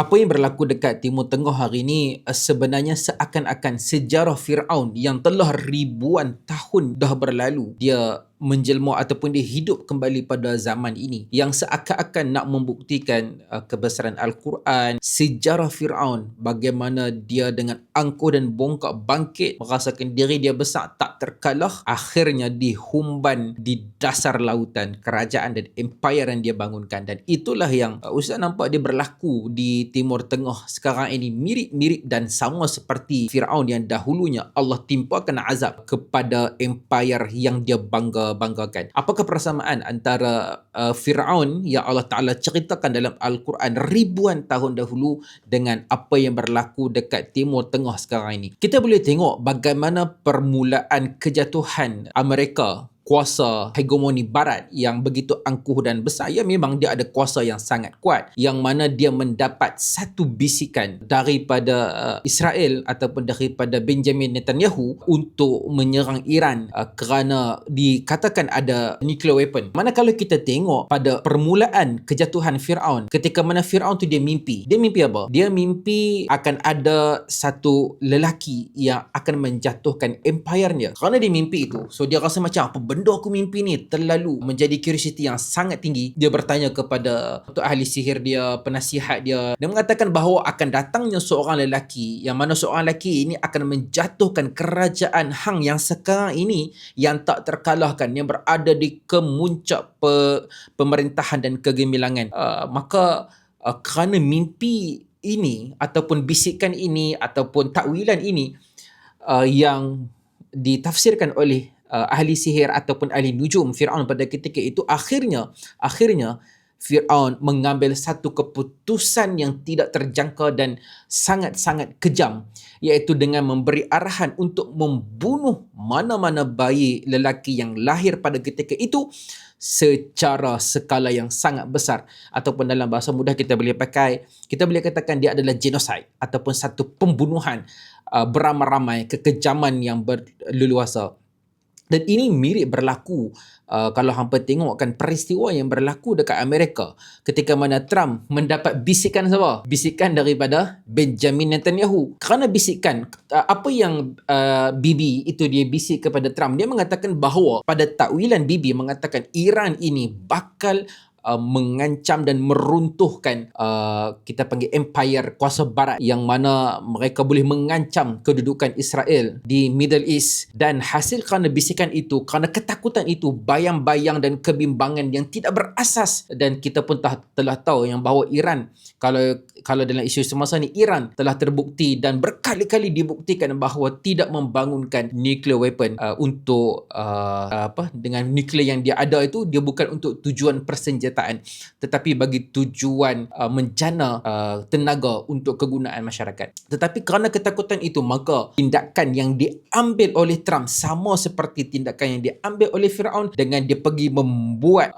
Apa yang berlaku dekat Timur Tengah hari ini sebenarnya seakan-akan sejarah Firaun yang telah ribuan tahun dah berlalu. Dia menjelma ataupun dia hidup kembali pada zaman ini yang seakan-akan nak membuktikan kebesaran Al-Quran, sejarah Firaun, bagaimana dia dengan angkuh dan bongkak bangkit, merasakan diri dia besar tak terkalah, akhirnya dihumban di dasar lautan kerajaan dan empire yang dia bangunkan. Dan itulah yang Ustaz nampak dia berlaku di Timur Tengah sekarang ini, mirip-mirip dan sama seperti Firaun yang dahulunya Allah timpakan azab kepada empire yang dia banggakan. Apakah persamaan antara Firaun yang Allah Ta'ala ceritakan dalam Al-Quran ribuan tahun dahulu dengan apa yang berlaku dekat Timur Tengah sekarang ini? Kita boleh tengok bagaimana permulaan kejatuhan Amerika, kuasa hegemoni barat yang begitu angkuh dan besar. Ya, memang dia ada kuasa yang sangat kuat, yang mana dia mendapat satu bisikan daripada Israel ataupun daripada Benjamin Netanyahu untuk menyerang Iran kerana dikatakan ada nuclear weapon. Mana kalau kita tengok pada permulaan kejatuhan Firaun, ketika mana Firaun tu dia mimpi apa? Dia mimpi akan ada satu lelaki yang akan menjatuhkan empire-nya. Kerana dia mimpi itu, so dia rasa macam apa benda aku mimpi ni terlalu menjadi curiosity yang sangat tinggi. Dia bertanya kepada ahli sihir dia, penasihat dia. Dia mengatakan bahawa akan datangnya seorang lelaki, yang mana seorang lelaki ini akan menjatuhkan kerajaan hang yang sekarang ini yang tak terkalahkan, yang berada di kemuncak pemerintahan dan kegemilangan. Maka kerana mimpi ini ataupun bisikan ini ataupun takwilan ini yang ditafsirkan oleh ahli sihir ataupun ahli nujum Firaun pada ketika itu, akhirnya Firaun mengambil satu keputusan yang tidak terjangka dan sangat-sangat kejam, iaitu dengan memberi arahan untuk membunuh mana-mana bayi lelaki yang lahir pada ketika itu secara skala yang sangat besar, ataupun dalam bahasa mudah kita boleh katakan dia adalah genocide ataupun satu pembunuhan beramai-ramai, kekejaman yang berleluasa. Dan ini mirip berlaku kalau hampa tengokkan peristiwa yang berlaku dekat Amerika ketika mana Trump mendapat bisikan siapa? Bisikan daripada Benjamin Netanyahu. Kerana bisikan, apa yang Bibi itu dia bisik kepada Trump, dia mengatakan bahawa pada takwilan Bibi mengatakan Iran ini bakal mengancam dan meruntuhkan kita panggil empire kuasa barat, yang mana mereka boleh mengancam kedudukan Israel di Middle East. Dan hasil kerana bisikan itu, kerana ketakutan itu, bayang-bayang dan kebimbangan yang tidak berasas, dan kita pun telah tahu yang bahawa Iran, kalau dalam isu semasa ni, Iran telah terbukti dan berkali-kali dibuktikan bahawa tidak membangunkan nuclear weapon untuk dengan nuklear yang dia ada itu, dia bukan untuk tujuan persenjataan, tetapi bagi tujuan menjana tenaga untuk kegunaan masyarakat. Tetapi kerana ketakutan itu, maka tindakan yang diambil oleh Trump sama seperti tindakan yang diambil oleh Firaun, dengan dia pergi membuat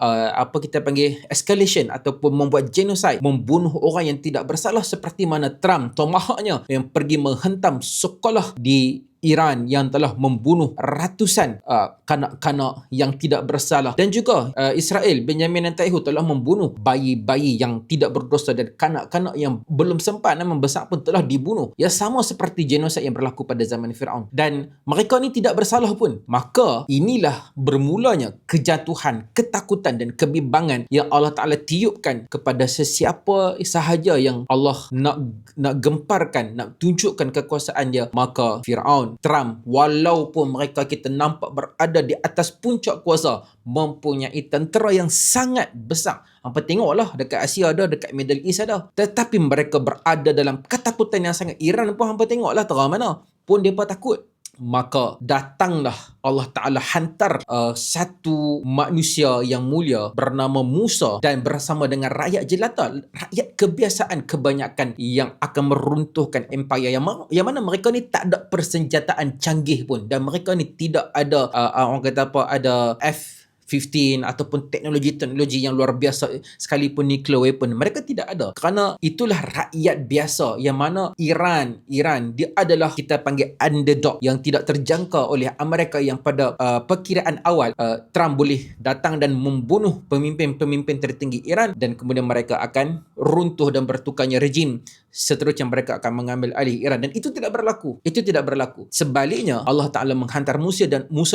escalation ataupun membuat genocide, membunuh orang yang tidak bersalah, seperti mana Trump tomahawknya yang pergi menghentam sekolah di Iran yang telah membunuh ratusan kanak-kanak yang tidak bersalah. Dan juga Israel, Benjamin Netanyahu telah membunuh bayi-bayi yang tidak berdosa, dan kanak-kanak yang belum sempat membesar pun telah dibunuh. Ya, sama seperti genosid yang berlaku pada zaman Firaun. Dan mereka ni tidak bersalah pun. Maka inilah bermulanya kejatuhan, ketakutan dan kebimbangan yang Allah Ta'ala tiupkan kepada sesiapa sahaja yang Allah nak gemparkan, nak tunjukkan kekuasaan dia. Maka Firaun, Trump, walaupun mereka kita nampak berada di atas puncak kuasa, mempunyai tentera yang sangat besar. Hampa tengoklah dekat Asia ada, dekat Middle East ada, tetapi mereka berada dalam ketakutan yang sangat. Iran pun hampa tengoklah terang mana pun mereka takut. Maka datanglah Allah Ta'ala hantar satu manusia yang mulia bernama Musa, dan bersama dengan rakyat jelata, rakyat kebiasaan kebanyakan, yang akan meruntuhkan empire yang mana mereka ni tak ada persenjataan canggih pun, dan mereka ni tidak ada orang kata apa, ada F-15 ataupun teknologi-teknologi yang luar biasa sekalipun nuclear weapon, mereka tidak ada. Kerana itulah rakyat biasa yang mana Iran dia adalah kita panggil underdog yang tidak terjangka oleh Amerika, yang pada perkiraan awal Trump boleh datang dan membunuh pemimpin-pemimpin tertinggi Iran dan kemudian mereka akan runtuh dan bertukarnya rejim, seterusnya mereka akan mengambil alih Iran, dan itu tidak berlaku. Sebaliknya, Allah Ta'ala menghantar Musa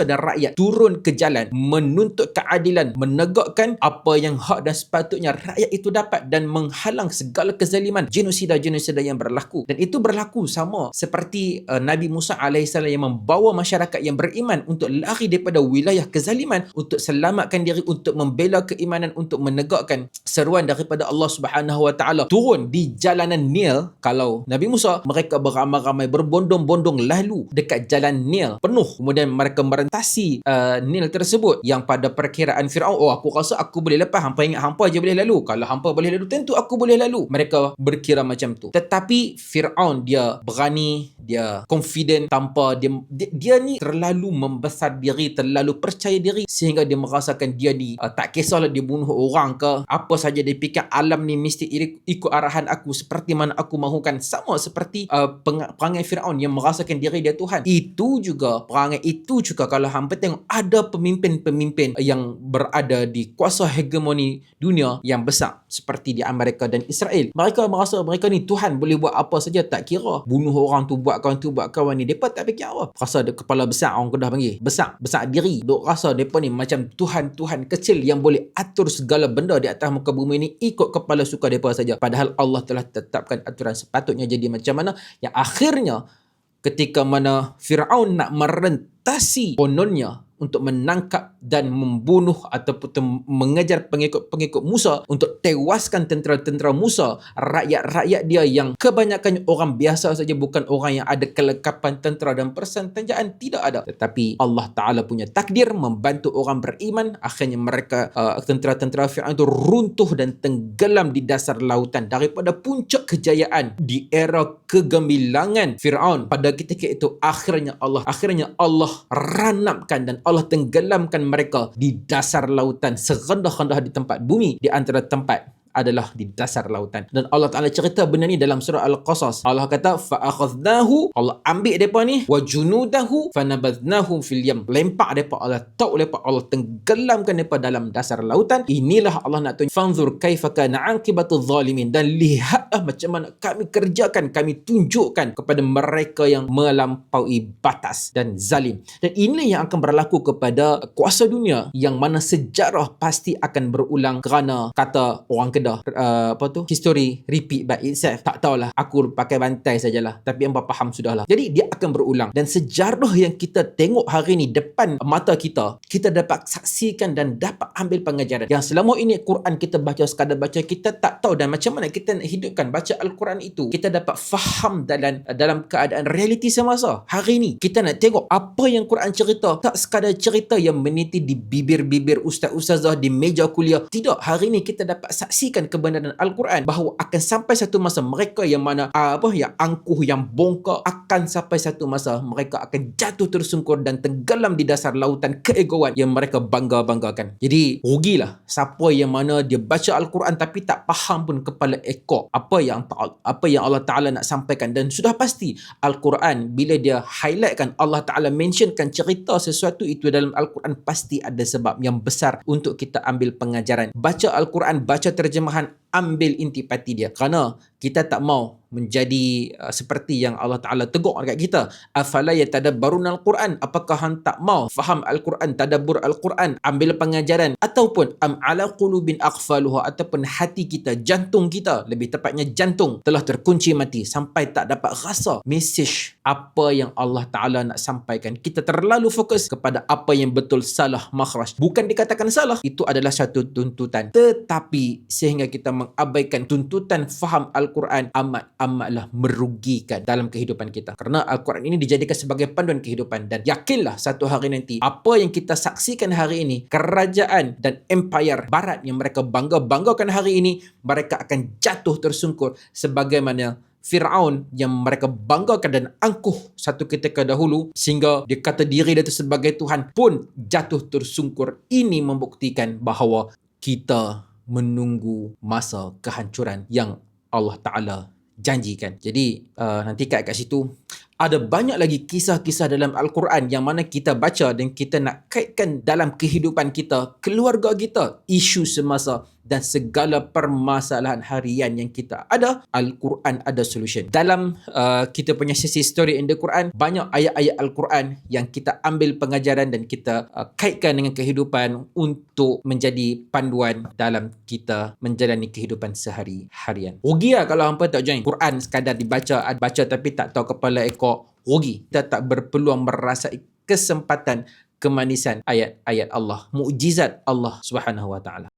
dan rakyat turun ke jalan menuntut keadilan, menegakkan apa yang hak dan sepatutnya rakyat itu dapat dan menghalang segala kezaliman, genosida yang berlaku. Dan itu berlaku sama seperti Nabi Musa alaihissalam yang membawa masyarakat yang beriman untuk lari daripada wilayah kezaliman, untuk selamatkan diri, untuk membela keimanan, untuk menegakkan seruan daripada Allah Subhanahu Wa Ta'ala. Turun di jalanan Nil. Kalau Nabi Musa, mereka beramai-ramai berbondong-bondong lalu dekat jalan Nil penuh, kemudian mereka merentasi Nil tersebut yang pada perkiraan Firaun, aku rasa aku boleh lepas, hampa ingat hampa je boleh lalu, kalau hampa boleh lalu tentu aku boleh lalu. Mereka berkira macam tu. Tetapi Firaun dia berani, dia confident, tanpa dia ni terlalu membesar diri, terlalu percaya diri, sehingga dia merasakan dia ni tak kisahlah dia bunuh orang ke apa saja, dia fikir alam ni mesti ikut arahan aku seperti mana aku mahukan. Sama seperti perangai Firaun yang merasakan diri dia Tuhan. Perangai itu juga kalau hampa tengok ada pemimpin-pemimpin yang berada di kuasa hegemoni dunia yang besar seperti di Amerika dan Israel. Mereka merasa mereka ni Tuhan, boleh buat apa saja, tak kira bunuh orang tu, buat kawan ni. Mereka tak fikir apa. Rasa ada kepala besar, orang Kedah panggil. Besar diri. Duk rasa mereka ni macam Tuhan kecil yang boleh atur segala benda di atas muka bumi ni ikut kepala suka mereka saja. Padahal Allah telah tetapkan aturan sepatutnya jadi macam mana, yang akhirnya ketika mana Firaun nak merentasi kononnya untuk menangkap dan membunuh ataupun mengejar pengikut Musa, untuk tewaskan tentera-tentera Musa, rakyat-rakyat dia yang kebanyakannya orang biasa saja, bukan orang yang ada kelengkapan tentera dan persenjataan, tidak ada. Tetapi Allah Ta'ala punya takdir membantu orang beriman, akhirnya mereka tentera-tentera Fir'aun itu runtuh dan tenggelam di dasar lautan. Daripada puncak kejayaan di era kegemilangan Fir'aun pada ketika itu, akhirnya Allah ranapkan dan Allah tenggelamkan mereka di dasar lautan, serendah-rendah di tempat bumi, di antara tempat adalah di dasar lautan. Dan Allah Ta'ala cerita benda ni dalam surah Al-Qasas. Allah kata fa'akhadnahu, Allah ambil mereka ni, wa junudahu fanabadnahum fil yam, lempak mereka, Allah tauk mereka, Allah tenggelamkan mereka dalam dasar lautan. Inilah Allah nak tunjuk, fanzur kaifa kana aqibatu zalimin, dan lihatlah macam mana kami kerjakan, kami tunjukkan kepada mereka yang melampaui batas dan zalim. Dan ini yang akan berlaku kepada kuasa dunia, yang mana sejarah pasti akan berulang, kerana kata orang Kedah, history repeat by itself. Tak tahulah, aku pakai bantai sajalah, tapi hangpa faham sudahlah. Jadi dia akan berulang, dan sejarah yang kita tengok hari ni depan mata kita dapat saksikan dan dapat ambil pengajaran. Yang selama ini Quran kita baca sekadar baca, kita tak tahu dan macam mana kita nak hidupkan baca Al-Quran itu, kita dapat faham dalam keadaan realiti semasa. Hari ni kita nak tengok apa yang Quran cerita, tak sekadar cerita yang meniti di bibir-bibir ustaz-ustazah di meja kuliah. Tidak, hari ni kita dapat saksikan kebenaran Al-Quran, bahawa akan sampai satu masa mereka yang mana yang angkuh, yang bongkak, akan sampai satu masa mereka akan jatuh tersungkur dan tenggelam di dasar lautan keegoan yang mereka bangga-banggakan. Jadi rugilah siapa yang mana dia baca Al-Quran tapi tak faham pun kepala ekor apa yang Allah Ta'ala nak sampaikan. Dan sudah pasti Al-Quran bila dia highlightkan, Allah Ta'ala mentionkan cerita sesuatu itu dalam Al-Quran, pasti ada sebab yang besar untuk kita ambil pengajaran. Baca Al-Quran, baca terjemahan, ambil intipati dia, kerana kita tak mau menjadi seperti yang Allah Ta'ala tegur dekat kita, afala yatadabbaruna al-Quran, apakah hang tak mau faham Al-Quran, tadabbur Al-Quran, ambil pengajaran, ataupun am ala qulubin aqfaluha, ataupun hati kita, jantung kita, lebih tepatnya jantung telah terkunci mati sampai tak dapat rasa mesej apa yang Allah Ta'ala nak sampaikan. Kita terlalu fokus kepada apa yang betul, salah, makhraj. Bukan dikatakan salah, itu adalah satu tuntutan, tetapi sehingga kita mengabaikan tuntutan faham Al-Quran amatlah merugikan dalam kehidupan kita. Kerana Al-Quran ini dijadikan sebagai panduan kehidupan, dan yakinlah satu hari nanti apa yang kita saksikan hari ini, kerajaan dan empire barat yang mereka bangga-banggakan hari ini, mereka akan jatuh tersungkur sebagaimana Firaun yang mereka banggakan dan angkuh satu ketika dahulu sehingga dia kata diri dia itu sebagai Tuhan pun jatuh tersungkur. Ini membuktikan bahawa kita menunggu masa kehancuran yang Allah Ta'ala janjikan. Jadi nanti kat situ ada banyak lagi kisah-kisah dalam Al-Quran yang mana kita baca dan kita nak kaitkan dalam kehidupan kita, keluarga kita, isu semasa dan segala permasalahan harian yang kita ada. Al-Quran ada solution. Dalam kita punya sesi Story in the Quran, banyak ayat-ayat Al-Quran yang kita ambil pengajaran dan kita kaitkan dengan kehidupan untuk menjadi panduan dalam kita menjalani kehidupan sehari-harian. Rugi lah kalau hampa tak join. Quran sekadar dibaca, baca tapi tak tahu kepala ekor, rugi. Kita tak berpeluang merasai kesempatan kemanisan ayat-ayat Allah, mukjizat Allah Subhanahu wa taala.